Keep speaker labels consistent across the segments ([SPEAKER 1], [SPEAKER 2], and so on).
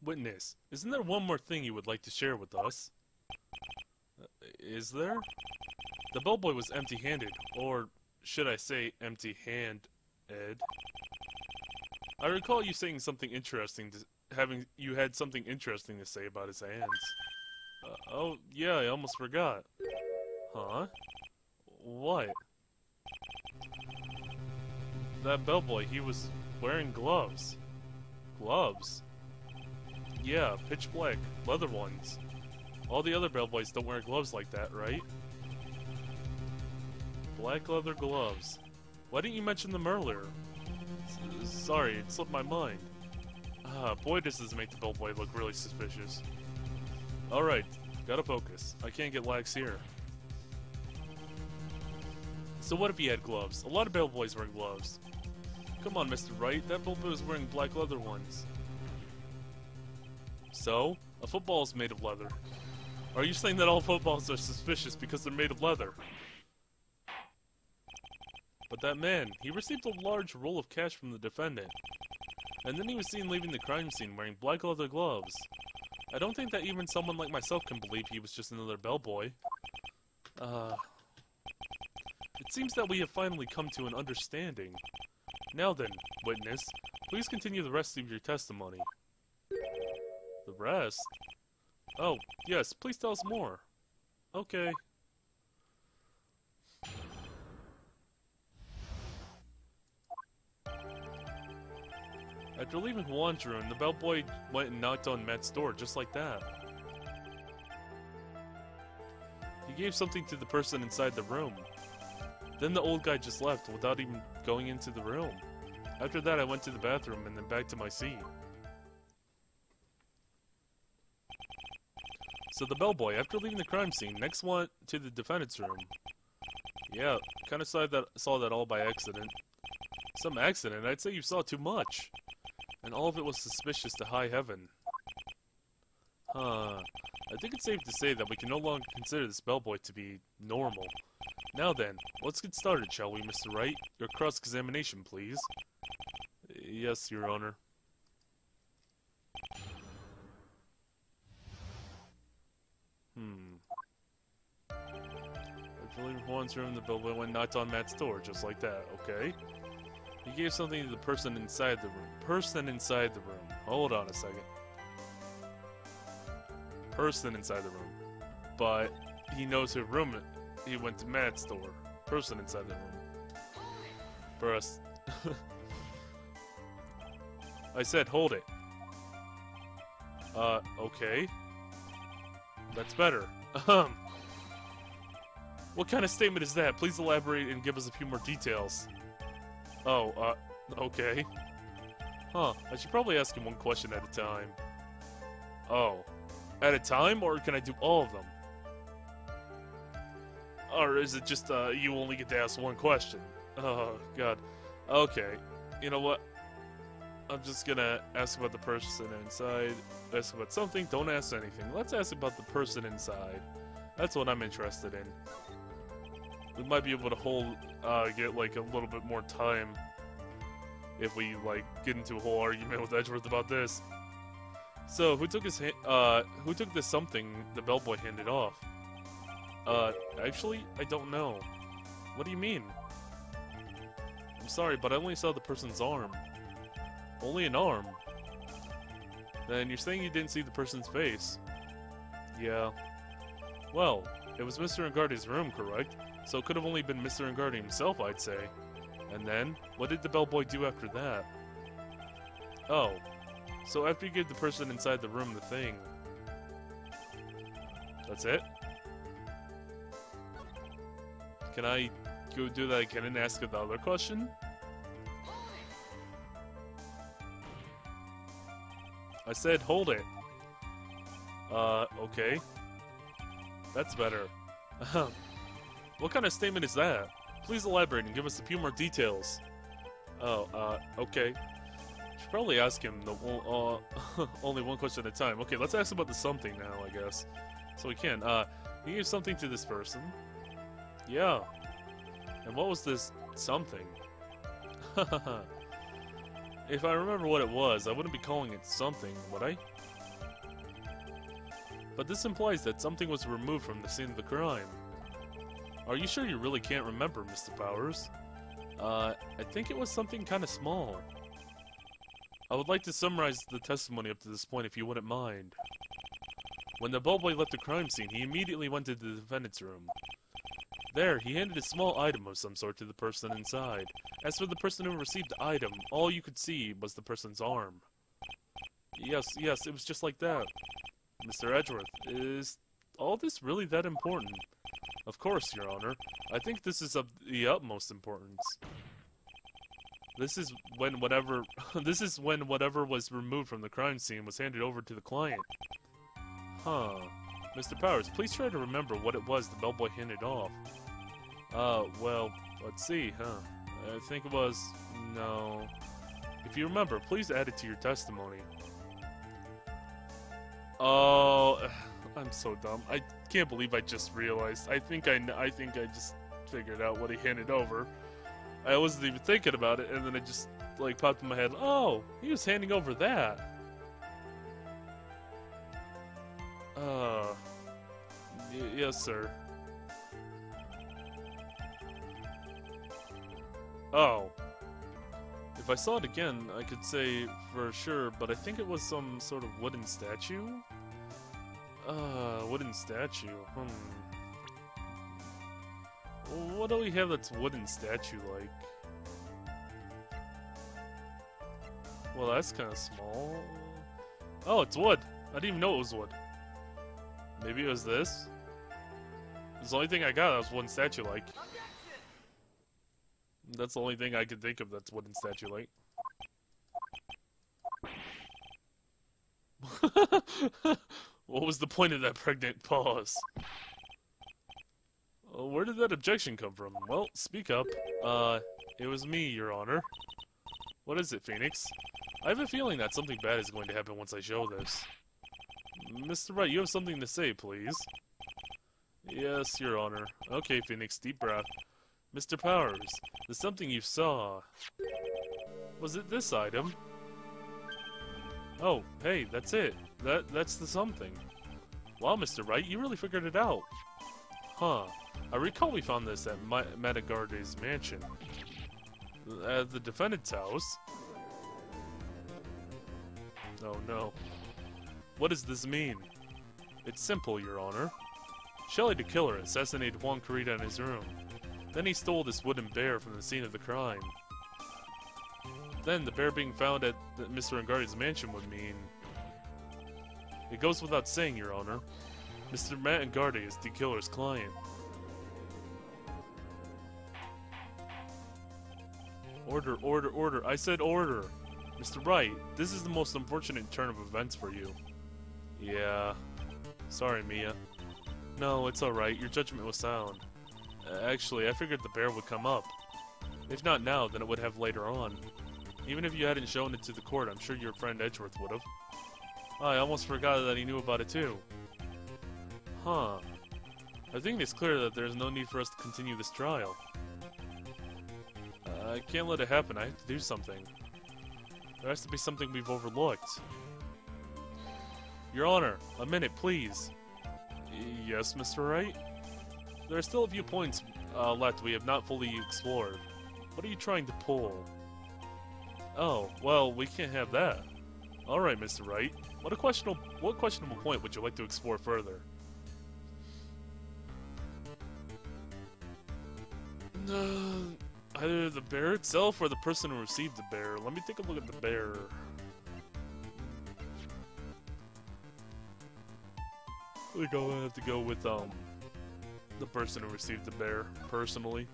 [SPEAKER 1] Witness, isn't there one more thing you would like to share with us? Is there? The bellboy was empty-handed, or should I say empty-handed. I recall you saying something interesting, you had something interesting to say about his hands. Oh, yeah, I almost forgot. Huh? What? That bellboy, he was wearing gloves. Gloves? Yeah, pitch black, leather ones. All the other bellboys don't wear gloves like that, right? Black leather gloves. Why didn't you mention them earlier? Sorry, it slipped my mind. Boy, does this make the bellboy look really suspicious. Alright, gotta focus. I can't get lax here. So what if he had gloves? A lot of bellboys wear gloves. Come on, Mr. Wright, that bellboy was wearing black leather ones. So? A football is made of leather. Are you saying that all footballs are suspicious because they're made of leather? But that man, he received a large roll of cash from the defendant. And then he was seen leaving the crime scene wearing black leather gloves. I don't think that even someone like myself can believe he was just another bellboy. It seems that we have finally come to an understanding. Now then, witness, please continue the rest of your testimony. The rest? Oh, yes, please tell us more. Okay. After leaving Juan's room, the bellboy went and knocked on Matt's door, just like that. He gave something to the person inside the room. Then the old guy just left, without even going into the room. After that, I went to the bathroom, and then back to my seat. So the bellboy, after leaving the crime scene, next went to the defendant's room. Yeah, kinda saw that all by accident. Some accident? I'd say you saw too much. And all of it was suspicious to high heaven. Huh. I think it's safe to say that we can no longer consider this bellboy to be normal. Now then, let's get started, shall we, Mr. Wright? Your cross-examination, please. Yes, Your Honor. After leaving Juan's room, the bellboy went and knocked on Matt's door, just like that, okay? He gave something to the person inside the room. Hold on a second. Person inside the room. But he knows who room he went to Matt's door. Person inside the room. I said hold it. Okay. That's better. What kind of statement is that? Please elaborate and give us a few more details. Oh, okay. Huh, I should probably ask him one question at a time. Oh. At a time, or can I do all of them? Or is it just, you only get to ask one question? Oh, God. Okay. You know what? I'm just gonna ask about the person inside. Ask about something, don't ask anything. Let's ask about the person inside. That's what I'm interested in. We might be able to get, like, a little bit more time if we, like, get into a whole argument with Edgeworth about this. So, who took this something the bellboy handed off? Actually, I don't know. What do you mean? I'm sorry, but I only saw the person's arm. Only an arm? Then you're saying you didn't see the person's face? Yeah. Well, it was Mr. Ngardi's room, correct? So it could have only been Mr. Ngardi himself, I'd say. And then, what did the bellboy do after that? Oh. So after you gave the person inside the room the thing... That's it? Can I go do that again and ask the other question? I said hold it. Okay. That's better. What kind of statement is that? Please elaborate and give us a few more details. Oh, okay. Should probably ask him the only one question at a time. Okay, let's ask about the something now, I guess. So we can. He gave something to this person. Yeah. And what was this something? If I remember what it was, I wouldn't be calling it something, would I? But this implies that something was removed from the scene of the crime. Are you sure you really can't remember, Mr. Powers? I think it was something kind of small. I would like to summarize the testimony up to this point if you wouldn't mind. When the bellboy left the crime scene, he immediately went to the defendant's room. There, he handed a small item of some sort to the person inside. As for the person who received the item, all you could see was the person's arm. Yes, it was just like that. Mr. Edgeworth, is all this really that important? Of course, Your Honor. I think this is of the utmost importance. This is when whatever was removed from the crime scene was handed over to the client. Huh. Mr. Powers, please try to remember what it was the bellboy handed off. Well, let's see, huh? I think it was... no... If you remember, please add it to your testimony. Oh... I'm so dumb. I can't believe I just realized. I think I just figured out what he handed over. I wasn't even thinking about it, and then it just, like, popped in my head. Oh, he was handing over that. Yes, sir. Oh. If I saw it again, I could say for sure, but I think it was some sort of wooden statue? Wooden statue. What do we have that's wooden statue-like? Well, that's kind of small. Oh, it's wood. I didn't even know it was wood. Maybe it was this? It's the only thing I got that was wooden statue-like. That's the only thing I could think of that's wooden statue-like. What was the point of that pregnant pause? Where did that objection come from? Well, speak up. It was me, Your Honor. What is it, Phoenix? I have a feeling that something bad is going to happen once I show this. Mr. Wright, you have something to say, please. Yes, Your Honor. Okay, Phoenix, deep breath. Mr. Powers, the something you saw. Was it this item? Oh, hey, that's it. That's the something. Wow, Mr. Wright, you really figured it out. Huh. I recall we found this at Madagarde's mansion. At the defendant's house. Oh no. What does this mean? It's simple, Your Honor. Shelley the killer assassinated Juan Carita in his room. Then he stole this wooden bear from the scene of the crime. Then the bear being found at Mr. Angardi's mansion would mean... It goes without saying, Your Honor. Mr. Matt Angardi is the killer's client. Order, order, order. I said order. Mr. Wright, this is the most unfortunate turn of events for you. Yeah. Sorry, Mia. No, it's alright. Your judgment was sound. Actually, I figured the bear would come up. If not now, then it would have later on. Even if you hadn't shown it to the court, I'm sure your friend Edgeworth would have. I almost forgot that he knew about it too. Huh. I think it's clear that there's no need for us to continue this trial. I can't let it happen. I have to do something. There has to be something we've overlooked. Your Honor, a minute, please. Yes, Mr. Wright? There are still a few points left we have not fully explored. What are you trying to pull? Oh, well, we can't have that. Alright, Mr. Wright. What questionable point would you like to explore further? Either the bear itself or the person who received the bear. Let me take a look at the bear. I think I'll have to go with, the person who received the bear, personally.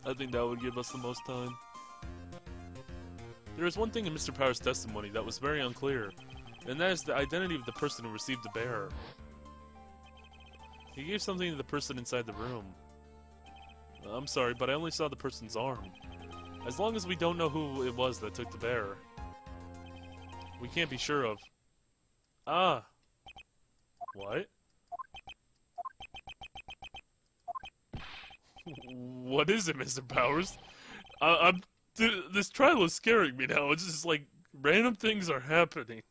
[SPEAKER 1] I think that would give us the most time. There is one thing in Mr. Powers' testimony that was very unclear, and that is the identity of the person who received the bear. He gave something to the person inside the room. I'm sorry, but I only saw the person's arm. As long as we don't know who it was that took the bear, we can't be sure of... Ah! What? What is it, Mr. Powers? This trial is scaring me now. It's just like, random things are happening.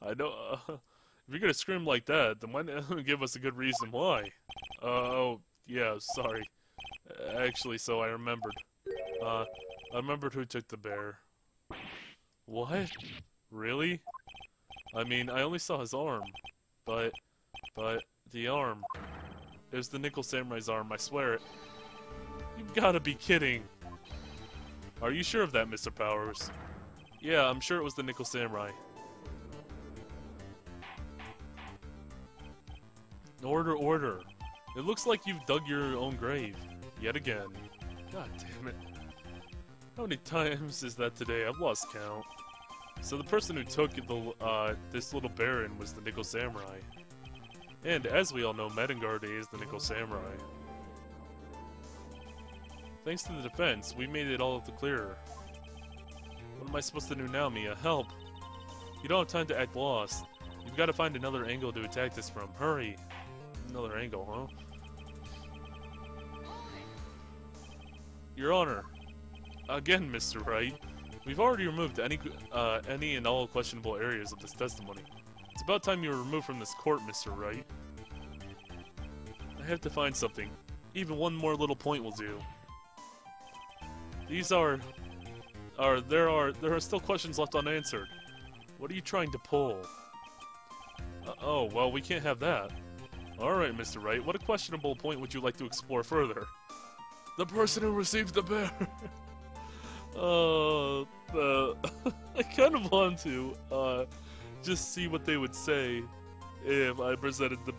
[SPEAKER 1] I know, If you're gonna scream like that, then why not give us a good reason why? Oh, yeah, sorry. Actually, so I remembered. I remembered who took the bear. What? Really? I mean, I only saw his arm. But, the arm. It was the Nickel Samurai's arm, I swear it. You've gotta be kidding. Are you sure of that, Mr. Powers? Yeah, I'm sure it was the Nickel Samurai. Order, order. It looks like you've dug your own grave. Yet again. God damn it. How many times is that today? I've lost count. So the person who took the, this little baron was the Nickel Samurai. And as we all know, Medengarde is the Nickel Samurai. Thanks to the defense, we made it all the clearer. What am I supposed to do now, Mia? Help! You don't have time to act lost. You've got to find another angle to attack this from. Hurry! Another angle, huh? Your Honor. Again, Mr. Wright. We've already removed any and all questionable areas of this testimony. It's about time you were removed from this court, Mr. Wright. I have to find something. Even one more little point will do. These there are still questions left unanswered. What are you trying to pull? Oh, well, we can't have that. Alright, Mr. Wright, what a questionable point would you like to explore further? The person who received the bear! I kind of want to, just see what they would say if I presented the,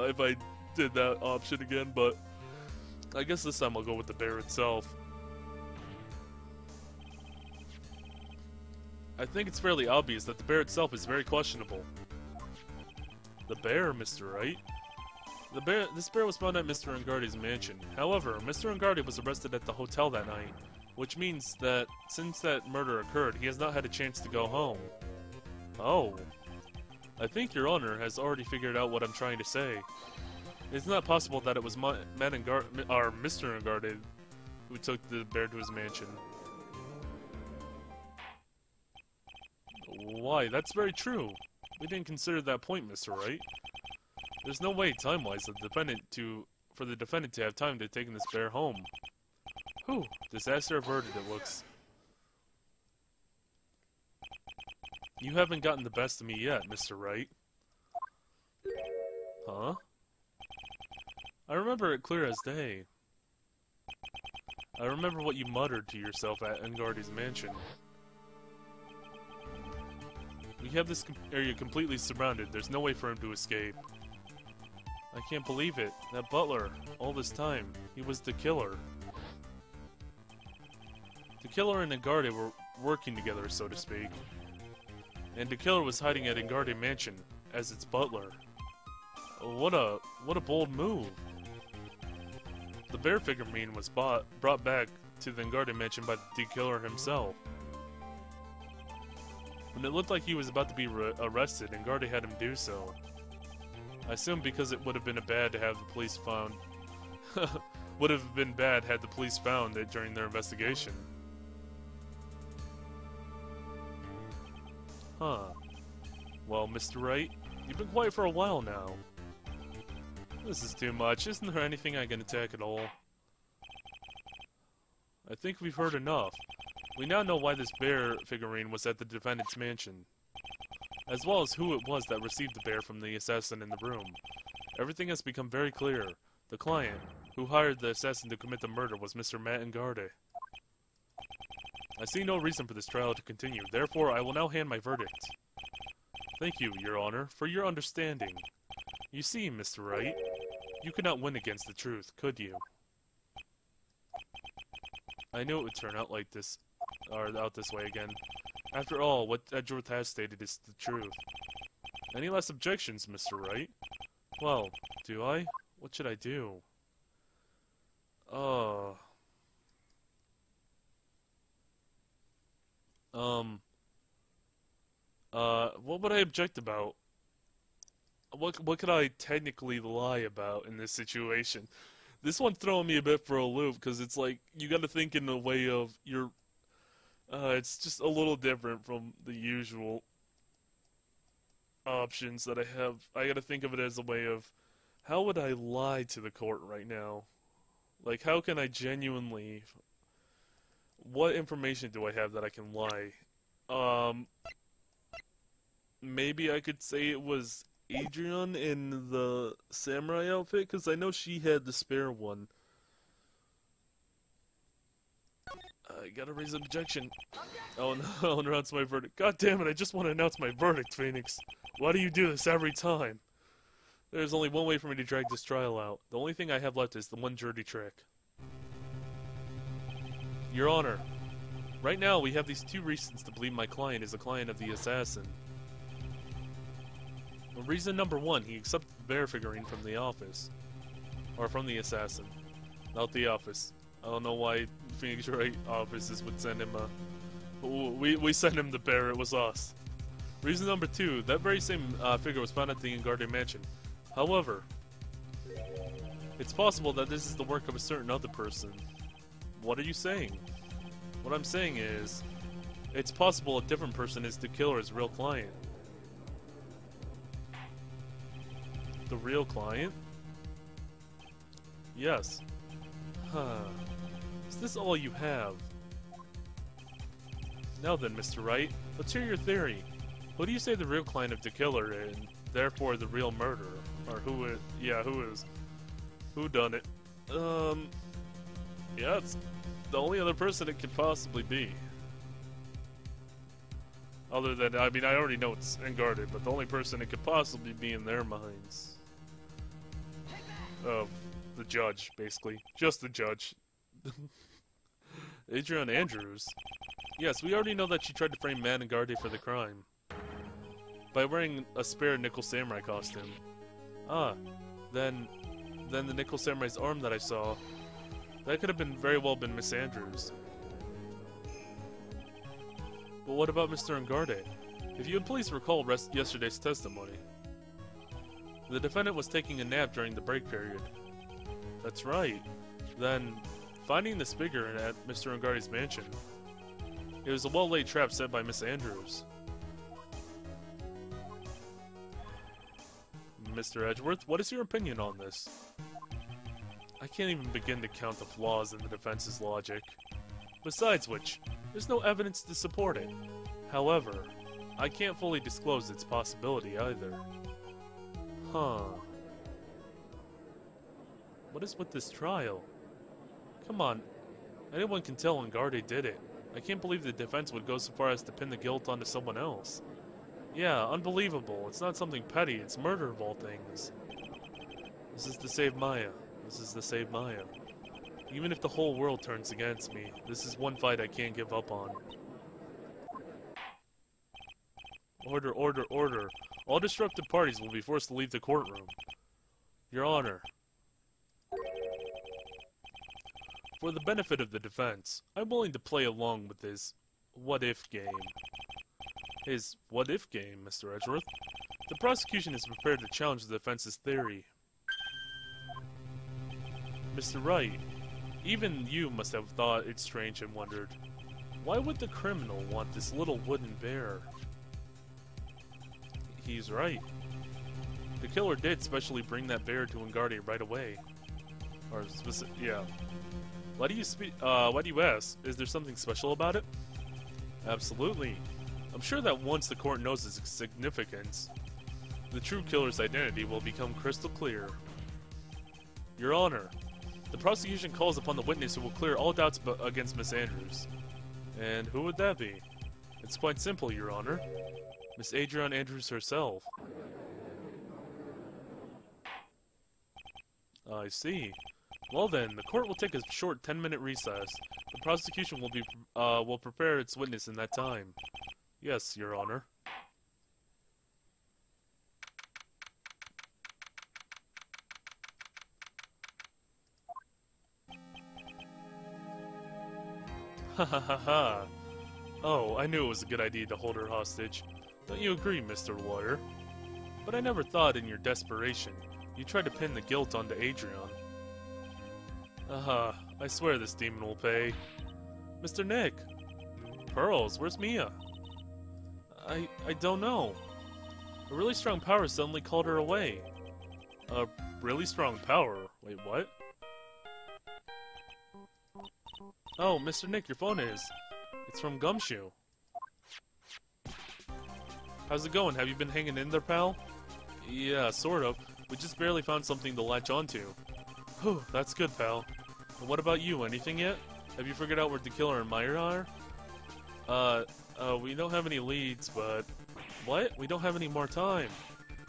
[SPEAKER 1] if I did that option again, but I guess this time I'll go with the bear itself. I think it's fairly obvious that the bear itself is very questionable. The bear, Mr. Wright? This bear was found at Mr. Engarde's mansion. However, Mr. Engarde was arrested at the hotel that night, which means that since that murder occurred, he has not had a chance to go home. Oh. I think Your Honor has already figured out what I'm trying to say. It's not possible that it was Mr. Engarde who took the bear to his mansion. Why, that's very true. We didn't consider that point, Mr. Wright. There's no way, time-wise, for the defendant to have time to take this bear home. Whew, disaster averted, it looks. You haven't gotten the best of me yet, Mr. Wright. Huh? I remember it clear as day. I remember what you muttered to yourself at Engarde's mansion. We have this area completely surrounded. There's no way for him to escape. I can't believe it. That butler, all this time, he was the killer. The killer and Engarde were working together, so to speak. And the killer was hiding at Engarde Mansion as its butler. What a bold move. The bear figurine was brought back to the Engarde Mansion by the killer himself. When it looked like he was about to be arrested, Engarde had him do so. I assume because it would have been bad to have the police found. Would have been bad had the police found it during their investigation. Huh. Well, Mr. Wright, you've been quiet for a while now. This is too much. Isn't there anything I can attack at all? I think we've heard enough. We now know why this bear figurine was at the defendant's mansion, as well as who it was that received the bear from the assassin in the room. Everything has become very clear. The client, who hired the assassin to commit the murder, was Mr. Engarde. I see no reason for this trial to continue, therefore I will now hand my verdict. Thank you, Your Honor, for your understanding. You see, Mr. Wright, you could not win against the truth, could you? I knew it would turn out like this, or out this way again. After all, what Edgeworth has stated is the truth. Any less objections, Mr. Wright? Well, do I? What should I do? What would I object about? What could I technically lie about in this situation? This one's throwing me a bit for a loop, because it's like, you gotta think in the way of your... it's just a little different from the usual. options that I have. I gotta think of it as a way of, how would I lie to the court right now? Like, how can I genuinely... What information do I have that I can lie? Maybe I could say it was Adrian in the samurai outfit, because I know she had the spare one. I gotta raise an objection. Oh no, I'll announce my verdict. God damn it, I just want to announce my verdict, Phoenix. Why do you do this every time? There's only one way for me to drag this trial out. The only thing I have left is the one dirty trick. Your Honor, right now we have these 2 reasons to believe my client is a client of the assassin. Well, reason number 1, he accepted the bear figurine from the office. Or from the assassin. Not the office. I don't know why Phoenix Wright offices would send him a... We sent him the bear, it was us. Reason number 2, that very same figure was found at the Engarde mansion. However, it's possible that this is the work of a certain other person. What are you saying? What I'm saying is, it's possible a different person is the killer's real client. The real client? Yes. Huh. Is this all you have? Now then, Mr. Wright, let's hear your theory. Who do you say the real client of the killer and therefore the real murderer? Or who is... Yeah, who is... Who done it? Yeah, it's the only other person it could possibly be. Other than, I mean, I already know it's Engarde, but the only person it could possibly be in their minds. The judge, basically. Just the judge. Adrian Andrews? Yes, we already know that she tried to frame Man Engarde for the crime. By wearing a spare Nickel Samurai costume. Ah, then the Nickel Samurai's arm that I saw, that could have very well been Miss Andrews. But what about Mr. Engarde? If you would please recall yesterday's testimony. The defendant was taking a nap during the break period. That's right. Then, finding this figure at Mr. Engarde's mansion, it was a well-laid trap set by Miss Andrews. Mr. Edgeworth, what is your opinion on this? I can't even begin to count the flaws in the defense's logic. Besides which, there's no evidence to support it. However, I can't fully disclose its possibility either. Huh. What is with this trial? Come on, anyone can tell Engarde did it. I can't believe the defense would go so far as to pin the guilt onto someone else. Yeah, unbelievable. It's not something petty, it's murder of all things. This is to save Maya. This is to save Maya. Even if the whole world turns against me, this is one fight I can't give up on. Order, order, order. All disruptive parties will be forced to leave the courtroom. Your Honor. For the benefit of the defense, I'm willing to play along with this what-if game. His what-if game, Mr. Edgeworth. The prosecution is prepared to challenge the defense's theory. Mr. Wright, even you must have thought it strange and wondered, why would the criminal want this little wooden bear? He's right. The killer did specially bring that bear to Engarde right away. Or yeah. Why do you ask? Is there something special about it? Absolutely. I'm sure that once the court knows its significance, the true killer's identity will become crystal clear. Your Honor, the prosecution calls upon the witness who will clear all doubts against Miss Andrews. And who would that be? It's quite simple, Your Honor. Miss Adrian Andrews herself. I see. Well then, the court will take a short 10-minute recess. The prosecution will prepare its witness in that time. Yes, Your Honor. Ha ha ha ha. Oh, I knew it was a good idea to hold her hostage. Don't you agree, Mr. Lawyer? But I never thought in your desperation you tried to pin the guilt onto Adrian. Aha, I swear this demon will pay. Mr. Nick! Pearls, where's Mia? I don't know. A really strong power suddenly called her away. A really strong power? Wait, what? Oh, Mr. Nick, your phone is. It's from Gumshoe. How's it going? Have you been hanging in there, pal? Yeah, sort of. We just barely found something to latch onto. Whew, that's good, pal. And what about you? Anything yet? Have you figured out where the killer and Meyer are? We don't have any leads, but... What? We don't have any more time.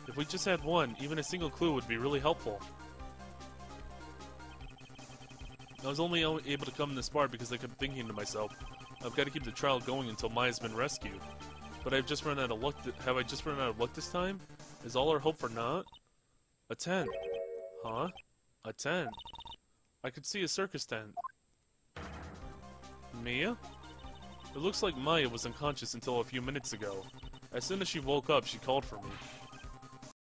[SPEAKER 1] If we just had one, even a single clue would be really helpful. I was only able to come this far because I kept thinking to myself, I've got to keep the trial going until Maya's been rescued. But I've just run out of luck. Have I just run out of luck this time? Is all our hope for naught? A tent. Huh? A tent. I could see a circus tent. Mia? It looks like Maya was unconscious until a few minutes ago. As soon as she woke up, she called for me.